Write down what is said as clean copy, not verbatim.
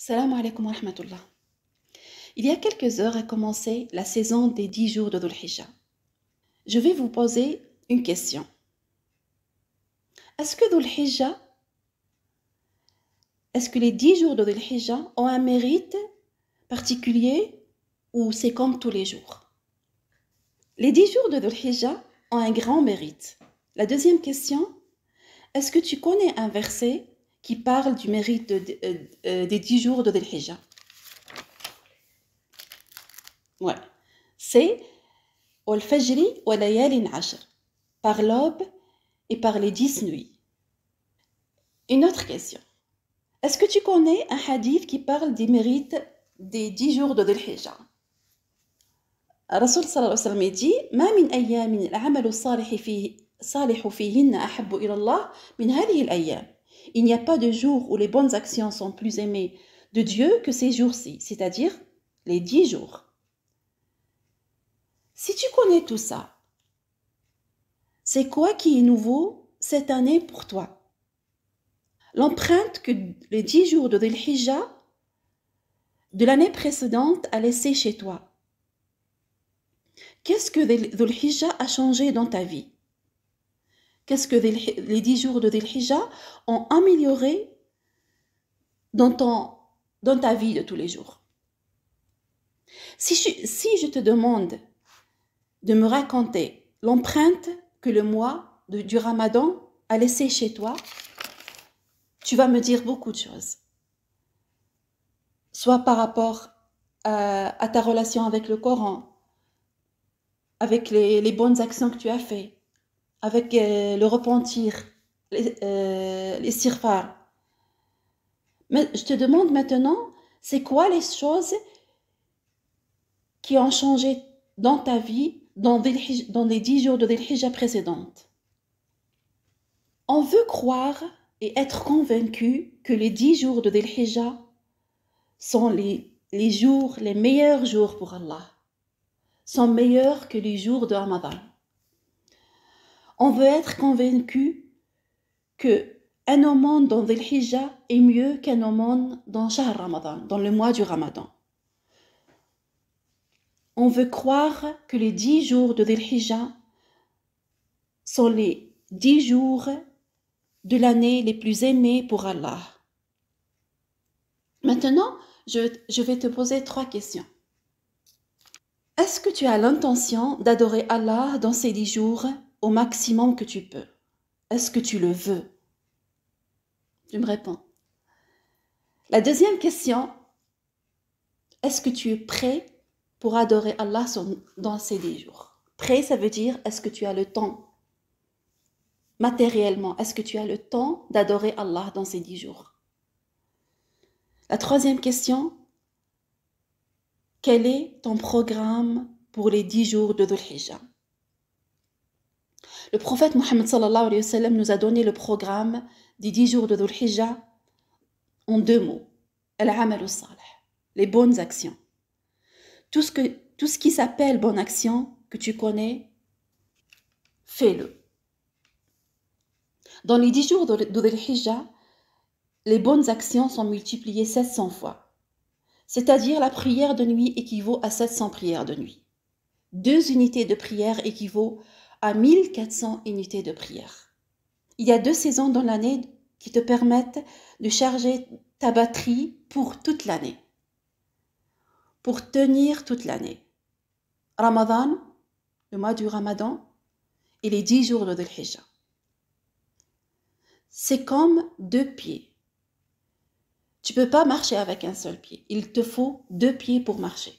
Salam alaikum wa rahmatullah. Il y a quelques heures a commencé la saison des 10 jours de Dhul Hijjah. Je vais vous poser une question. Est-ce que les 10 jours de Dhul Hijjah ont un mérite particulier ou c'est comme tous les jours? Les 10 jours de Dhul Hijjah ont un grand mérite. La deuxième question, est-ce que tu connais un verset qui parle du mérite des 10 jours de Dhul Hijjah? Ouais, c'est Wal Fajri wa layalin ashr, par l'aube et par les 10 nuits. Une autre question. Est-ce que tu connais un hadith qui parle des mérites des 10 jours de Dhul Hijjah? Rasul sallallahu alayhi wa sallam dit Ma min ayyamin al-amalu salihu fihinna ahabbu ila Allah min hadihi al-ayyam. Il n'y a pas de jour où les bonnes actions sont plus aimées de Dieu que ces jours-ci, c'est-à-dire les 10 jours. Si tu connais tout ça, c'est quoi qui est nouveau cette année pour toi? L'empreinte que les 10 jours de Dhul Hijjah de l'année précédente a laissé chez toi. Qu'est-ce que Dhul Hijjah a changé dans ta vie? Qu'est-ce que les 10 jours de Dhul Hijjah ont amélioré dans ta vie de tous les jours? Si je te demande de me raconter l'empreinte que le mois du Ramadan a laissé chez toi, tu vas me dire beaucoup de choses. Soit par rapport à ta relation avec le Coran, avec les bonnes actions que tu as faites, avec le repentir, les sirfars. Mais je te demande maintenant, c'est quoi les choses qui ont changé dans ta vie dans les 10 jours de Dhul Hijjah précédentes? On veut croire et être convaincu que les 10 jours de Dhul Hijjah sont les meilleurs jours pour Allah, sont meilleurs que les jours de Ramadan. On veut être convaincu qu'un aumône dans Dhul Hijjah est mieux qu'un aumône dans Shahr Ramadan, dans le mois du Ramadan. On veut croire que les 10 jours de Dhul Hijjah sont les 10 jours de l'année les plus aimés pour Allah. Maintenant, je vais te poser 3 questions. Est-ce que tu as l'intention d'adorer Allah dans ces 10 jours au maximum que tu peux? Est-ce que tu le veux? Tu me réponds. La deuxième question, est-ce que tu es prêt pour adorer Allah dans ces 10 jours? Prêt, ça veut dire, est-ce que tu as le temps? Matériellement, est-ce que tu as le temps d'adorer Allah dans ces 10 jours? La troisième question, quel est ton programme pour les 10 jours de Dhul Hijjah? Le prophète Mohammed sallallahu alayhi wa sallam nous a donné le programme des 10 jours de Dhul Hijjah en 2 mots. Al-amal al-salih, les bonnes actions. Tout ce qui s'appelle bonne action, que tu connais, fais-le. Dans les 10 jours de Dhul Hijjah, les bonnes actions sont multipliées 700 fois. C'est-à-dire la prière de nuit équivaut à 700 prières de nuit. 2 unités de prière équivaut à 1400 unités de prière. Il y a 2 saisons dans l'année qui te permettent de charger ta batterie pour toute l'année. Pour tenir toute l'année. Ramadan, le mois du Ramadan, et les 10 jours de Dhul Hijjah. C'est comme 2 pieds. Tu ne peux pas marcher avec un seul pied. Il te faut 2 pieds pour marcher.